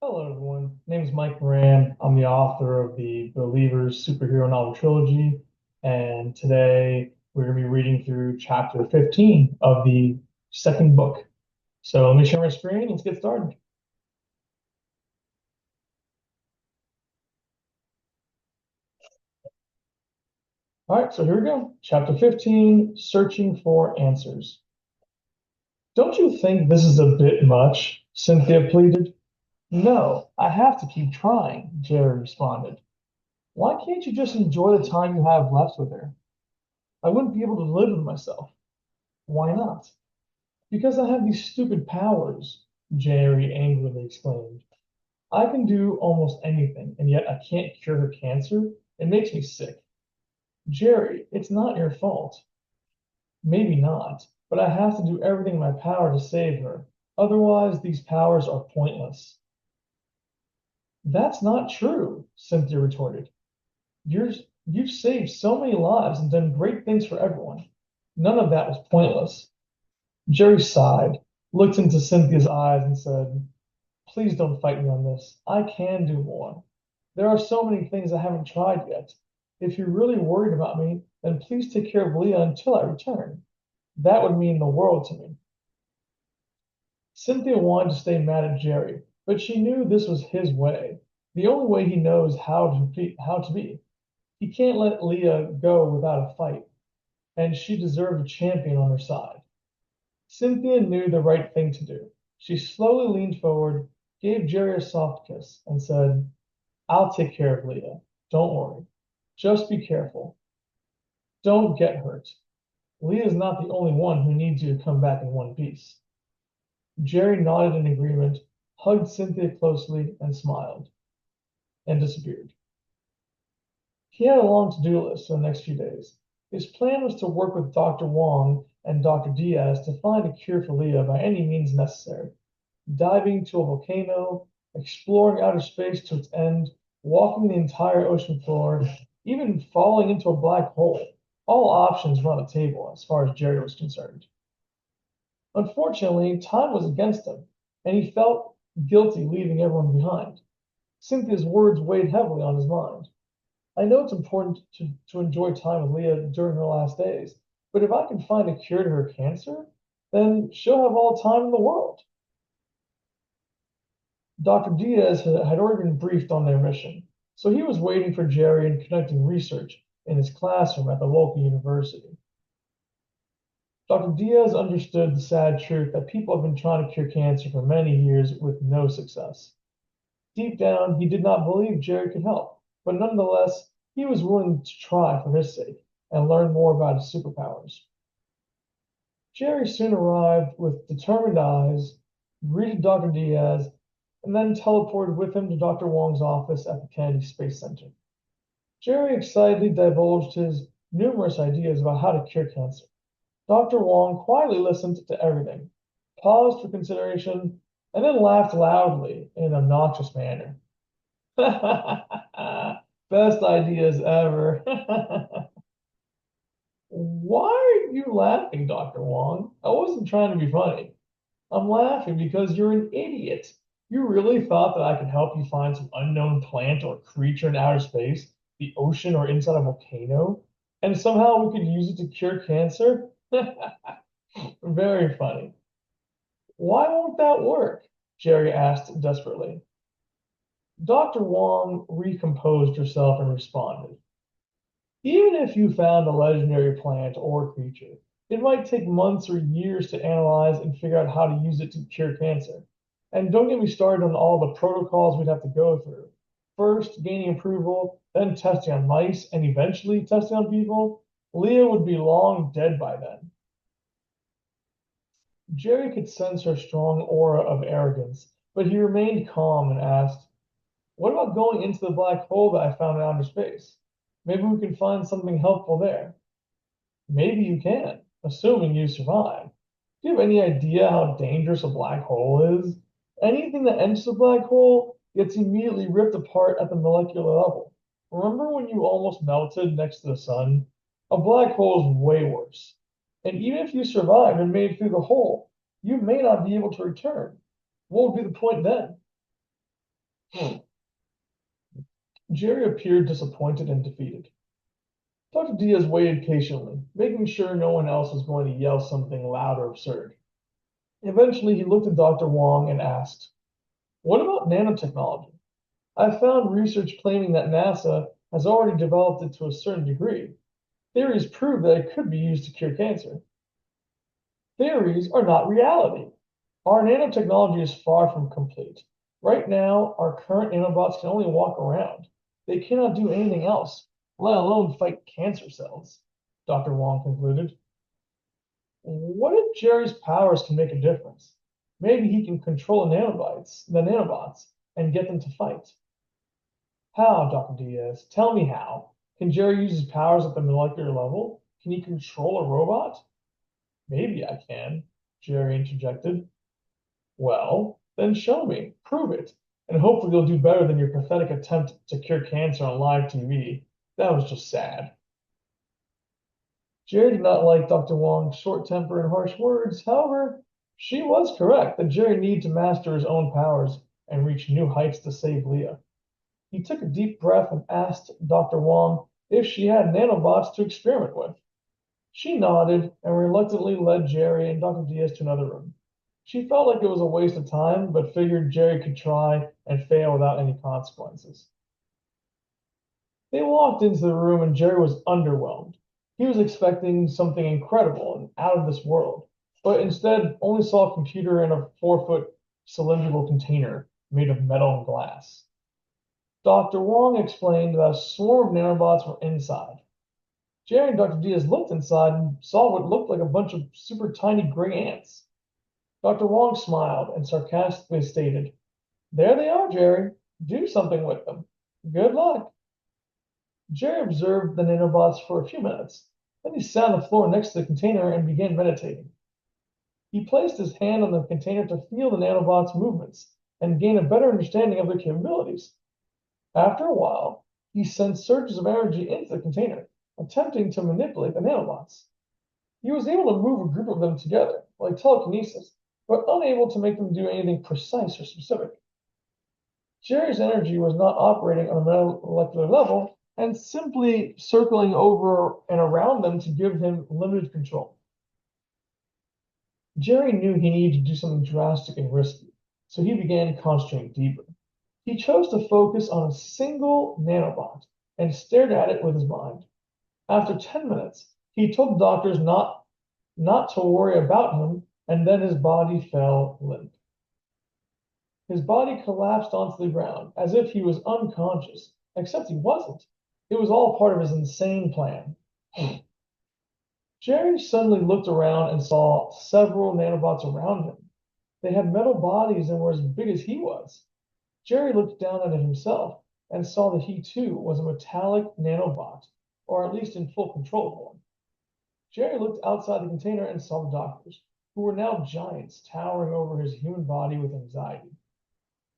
Hello, everyone. My name is Mike Moran. I'm the author of the Believers superhero novel trilogy, and today we're going to be reading through chapter 15 of the second book. So let me share my screen. Let's get started. All right, so here we go. Chapter 15, Searching for Answers. Don't you think this is a bit much? Cynthia pleaded. No, I have to keep trying, Jerry responded. Why can't you just enjoy the time you have left with her? I wouldn't be able to live with myself. Why not? Because I have these stupid powers, Jerry angrily exclaimed. I can do almost anything, and yet I can't cure her cancer. It makes me sick. Jerry, it's not your fault. Maybe not, but I have to do everything in my power to save her. Otherwise, these powers are pointless. That's not true, Cynthia retorted. You're, you've saved so many lives and done great things for everyone. None of that was pointless. Jerry sighed, looked into Cynthia's eyes, and said, Please don't fight me on this. I can do more. There are so many things I haven't tried yet. If you're really worried about me, then please take care of Leah until I return. That would mean the world to me. Cynthia wanted to stay mad at Jerry, but she knew this was his way, the only way he knows how to be. He can't let Leah go without a fight, and she deserved a champion on her side. Cynthia knew the right thing to do. She slowly leaned forward, gave Jerry a soft kiss, and said, I'll take care of Leah. Don't worry. Just be careful. Don't get hurt. Leah's not the only one who needs you to come back in one piece. Jerry nodded in agreement, hugged Cynthia closely, and smiled, and disappeared. He had a long to-do list for the next few days. His plan was to work with Dr. Wong and Dr. Diaz to find a cure for Leah by any means necessary. Diving to a volcano, exploring outer space to its end, walking the entire ocean floor, even falling into a black hole. All options were on the table as far as Jerry was concerned. Unfortunately, time was against him, and he felt guilty leaving everyone behind. Cynthia's words weighed heavily on his mind. I know it's important to enjoy time with Leah during her last days, but if I can find a cure to her cancer, then she'll have all the time in the world. Dr. Diaz had already been briefed on their mission, so he was waiting for Jerry and conducting research in his classroom at the local university. Dr. Diaz understood the sad truth that people have been trying to cure cancer for many years with no success. Deep down, he did not believe Jerry could help, but nonetheless, he was willing to try for his sake and learn more about his superpowers. Jerry soon arrived with determined eyes, greeted Dr. Diaz, and then teleported with him to Dr. Wong's office at the Kennedy Space Center. Jerry excitedly divulged his numerous ideas about how to cure cancer. Dr. Wong quietly listened to everything, paused for consideration, and then laughed loudly in an obnoxious manner. Best ideas ever. Why are you laughing, Dr. Wong? I wasn't trying to be funny. I'm laughing because you're an idiot. You really thought that I could help you find some unknown plant or creature in outer space, the ocean, or inside a volcano, and somehow we could use it to cure cancer? Very funny. Why won't that work? Jerry asked desperately. Dr. Wong recomposed herself and responded. Even if you found a legendary plant or creature, it might take months or years to analyze and figure out how to use it to cure cancer. And don't get me started on all the protocols we'd have to go through. First, gaining approval, then testing on mice, and eventually testing on people. Leah would be long dead by then. Jerry could sense her strong aura of arrogance, but he remained calm and asked, What about going into the black hole that I found in outer space? Maybe we can find something helpful there. Maybe you can, assuming you survive. Do you have any idea how dangerous a black hole is? Anything that enters a black hole gets immediately ripped apart at the molecular level. Remember when you almost melted next to the sun? A black hole is way worse. And even if you survived and made it through the hole, you may not be able to return. What would be the point then? Jerry appeared disappointed and defeated. Dr. Diaz waited patiently, making sure no one else was going to yell something loud or absurd. Eventually, he looked at Dr. Wong and asked, "What about nanotechnology? I found research claiming that NASA has already developed it to a certain degree. Theories prove that it could be used to cure cancer." Theories are not reality. Our nanotechnology is far from complete. Right now, our current nanobots can only walk around. They cannot do anything else, let alone fight cancer cells, Dr. Wong concluded. What if Jerry's powers can make a difference? Maybe he can control the nanobots, and get them to fight. How, Dr. Diaz? Tell me how. Can Jerry use his powers at the molecular level? Can he control a robot? Maybe I can, Jerry interjected. Well, then show me, prove it, and hopefully you'll do better than your pathetic attempt to cure cancer on live TV. That was just sad. Jerry did not like Dr. Wong's short temper and harsh words. However, she was correct that Jerry needed to master his own powers and reach new heights to save Leah. He took a deep breath and asked Dr. Wong if she had nanobots to experiment with. She nodded and reluctantly led Jerry and Dr. Diaz to another room. She felt like it was a waste of time, but figured Jerry could try and fail without any consequences. They walked into the room and Jerry was underwhelmed. He was expecting something incredible and out of this world, but instead only saw a computer in a 4-foot cylindrical container made of metal and glass. Dr. Wong explained that a swarm of nanobots were inside. Jerry and Dr. Diaz looked inside and saw what looked like a bunch of super tiny gray ants. Dr. Wong smiled and sarcastically stated, "There they are, Jerry. Do something with them. Good luck." Jerry observed the nanobots for a few minutes. Then he sat on the floor next to the container and began meditating. He placed his hand on the container to feel the nanobots' movements and gain a better understanding of their capabilities. After a while, he sent surges of energy into the container, attempting to manipulate the nanobots. He was able to move a group of them together, like telekinesis, but unable to make them do anything precise or specific. Jerry's energy was not operating on a molecular level and simply circling over and around them to give him limited control. Jerry knew he needed to do something drastic and risky, so he began concentrating deeper. He chose to focus on a single nanobot and stared at it with his mind. After 10 minutes, he told the doctors not to worry about him, and then his body fell limp. His body collapsed onto the ground as if he was unconscious, except he wasn't. It was all part of his insane plan. Jerry suddenly looked around and saw several nanobots around him. They had metal bodies and were as big as he was. Jerry looked down at it himself and saw that he too was a metallic nanobot, or at least in full control of one. Jerry looked outside the container and saw the doctors, who were now giants towering over his human body with anxiety.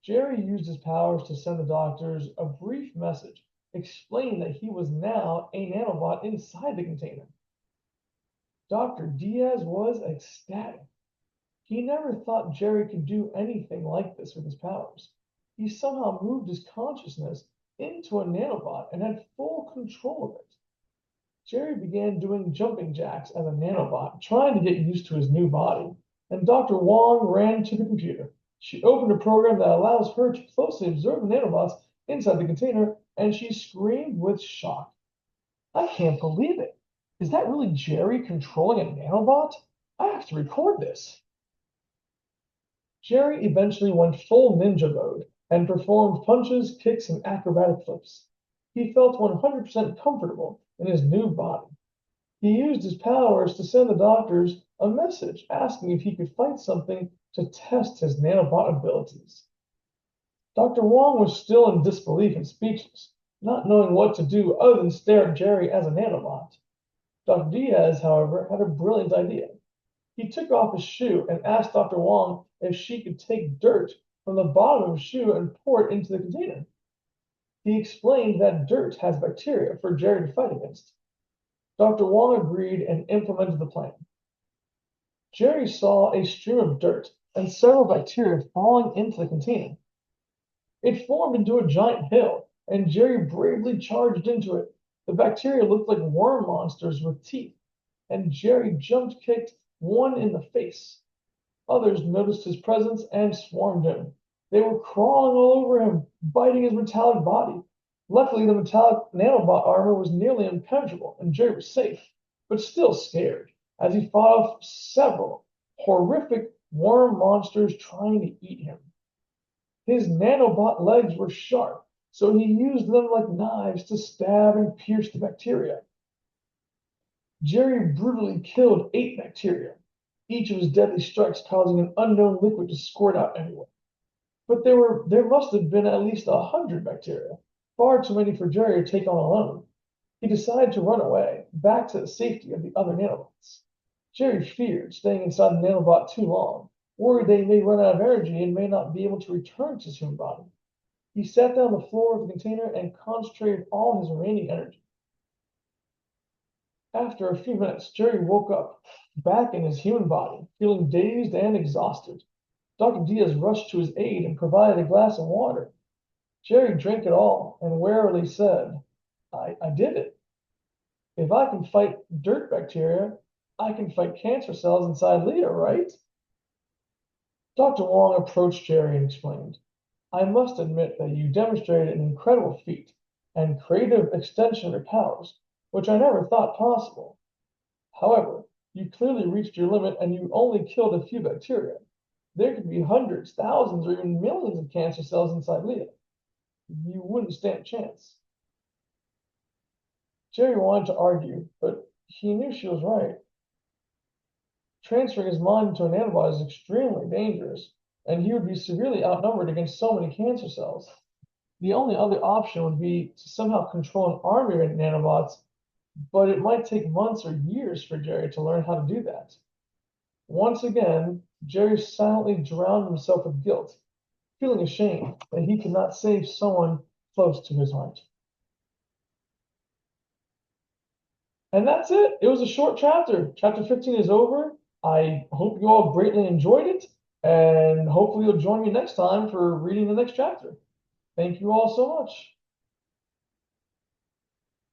Jerry used his powers to send the doctors a brief message explaining that he was now a nanobot inside the container. Dr. Diaz was ecstatic. He never thought Jerry could do anything like this with his powers. He somehow moved his consciousness into a nanobot and had full control of it. Jerry began doing jumping jacks as a nanobot, trying to get used to his new body, and Dr. Wong ran to the computer. She opened a program that allows her to closely observe the nanobots inside the container, and she screamed with shock. "I can't believe it. Is that really Jerry controlling a nanobot? I have to record this." Jerry eventually went full ninja mode and performed punches, kicks, and acrobatic flips. He felt 100% comfortable in his new body. He used his powers to send the doctors a message asking if he could fight something to test his nanobot abilities. Dr. Wong was still in disbelief and speechless, not knowing what to do other than stare at Jerry as a nanobot. Dr. Diaz, however, had a brilliant idea. He took off his shoe and asked Dr. Wong if she could take dirt from the bottom of his shoe and pour it into the container. He explained that dirt has bacteria for Jerry to fight against. Dr. Wong agreed and implemented the plan. Jerry saw a stream of dirt and several bacteria falling into the container. It formed into a giant hill, and Jerry bravely charged into it. The bacteria looked like worm monsters with teeth, and Jerry jumped kicked one in the face. Others noticed his presence and swarmed him. They were crawling all over him, biting his metallic body. Luckily, the metallic nanobot armor was nearly impenetrable, and Jerry was safe, but still scared, as he fought off several horrific worm monsters trying to eat him. His nanobot legs were sharp, so he used them like knives to stab and pierce the bacteria. Jerry brutally killed 8 bacteria, each of his deadly strikes causing an unknown liquid to squirt out everywhere. But there must have been at least 100 bacteria, far too many for Jerry to take on alone. He decided to run away, back to the safety of the other nanobots. Jerry feared staying inside the nanobot too long, worried they may run out of energy and may not be able to return to his human body. He sat down on the floor of the container and concentrated all his remaining energy. After a few minutes, Jerry woke up, back in his human body, feeling dazed and exhausted. Dr. Diaz rushed to his aid and provided a glass of water. Jerry drank it all and wearily said, I did it. If I can fight dirt bacteria, I can fight cancer cells inside Leah, right? Dr. Wong approached Jerry and explained, I must admit that you demonstrated an incredible feat and creative extension of your powers, which I never thought possible. However, you clearly reached your limit and you only killed a few bacteria. There could be hundreds, thousands, or even millions of cancer cells inside Leah. You wouldn't stand a chance. Jerry wanted to argue, but he knew she was right. Transferring his mind into an antibody is extremely dangerous, and he would be severely outnumbered against so many cancer cells. The only other option would be to somehow control an army of nanobots, but it might take months or years for Jerry to learn how to do that. Once again, Jerry silently drowned himself with guilt, feeling ashamed that he could not save someone close to his heart. And that's it. It was a short chapter. Chapter 15 is over. I hope you all greatly enjoyed it, and hopefully you'll join me next time for reading the next chapter. Thank you all so much.